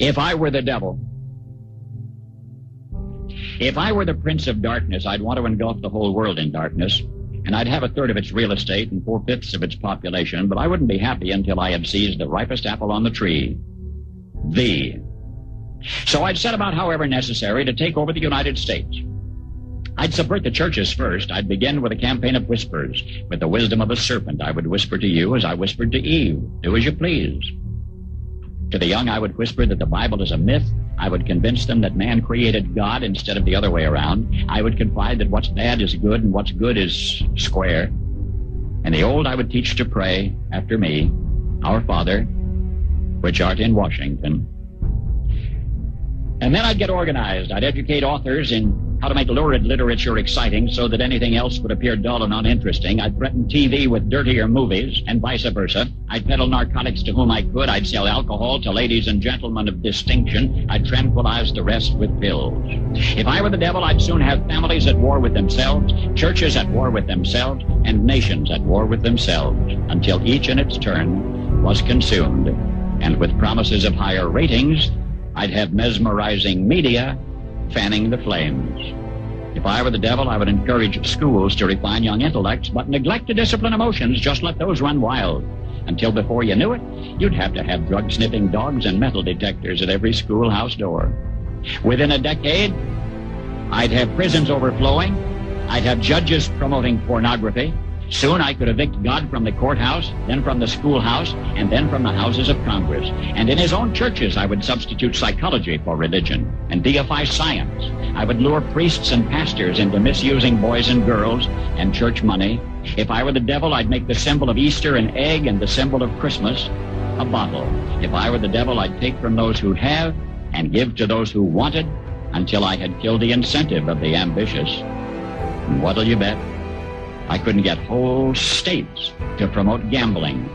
If I were the devil, if I were the prince of darkness, I'd want to engulf the whole world in darkness, and I'd have a third of its real estate and 4/5 of its population, but I wouldn't be happy until I had seized the ripest apple on the tree. So I'd set about, however necessary, to take over the United States. I'd subvert the churches first. I'd begin with a campaign of whispers. With the wisdom of a serpent, I would whisper to you as I whispered to Eve, do as you please. To the young, I would whisper that the Bible is a myth. I would convince them that man created God instead of the other way around. I would confide that what's bad is good and what's good is square. And the old I would teach to pray after me, Our Father, which art in Washington. And then I'd get organized. I'd educate authors in how to make lurid literature exciting so that anything else would appear dull and uninteresting. I'd threaten TV with dirtier movies and vice versa. I'd peddle narcotics to whom I could. I'd sell alcohol to ladies and gentlemen of distinction. I'd tranquilize the rest with pills. If I were the devil, I'd soon have families at war with themselves, churches at war with themselves, and nations at war with themselves, until each in its turn was consumed. And with promises of higher ratings, I'd have mesmerizing media fanning the flames. If I were the devil, I would encourage schools to refine young intellects, but neglect to discipline emotions. Just let those run wild. Until before you knew it, you'd have to have drug-sniffing dogs and metal detectors at every schoolhouse door. Within a decade, I'd have prisons overflowing. I'd have judges promoting pornography. Soon I could evict God from the courthouse, then from the schoolhouse, and then from the houses of Congress. And in his own churches, I would substitute psychology for religion and deify science. I would lure priests and pastors into misusing boys and girls and church money. If I were the devil, I'd make the symbol of Easter an egg and the symbol of Christmas a bottle. If I were the devil, I'd take from those who have and give to those who wanted until I had killed the incentive of the ambitious. And what'll you bet? I couldn't get whole states to promote gambling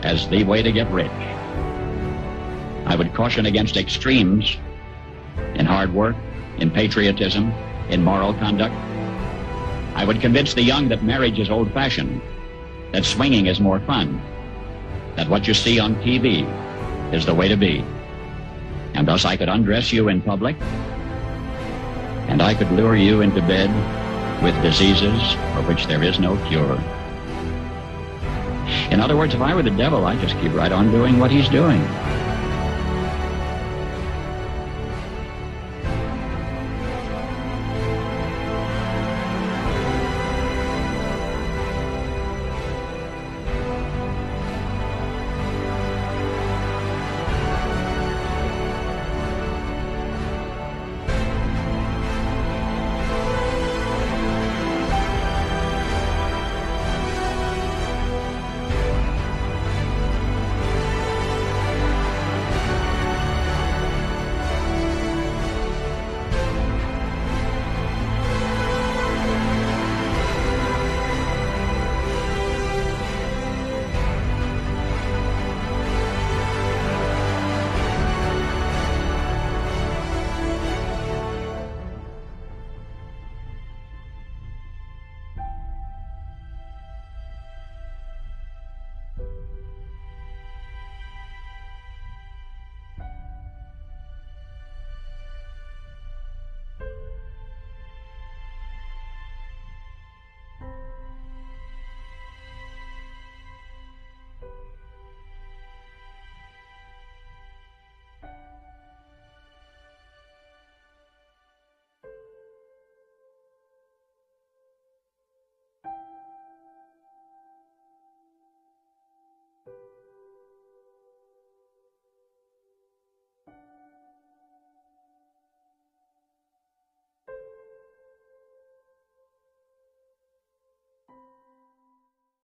as the way to get rich. I would caution against extremes in hard work, in patriotism, in moral conduct. I would convince the young that marriage is old-fashioned, that swinging is more fun, that what you see on TV is the way to be. And thus I could undress you in public, and I could lure you into bed with diseases for which there is no cure. In other words, if I were the devil, I'd just keep right on doing what he's doing.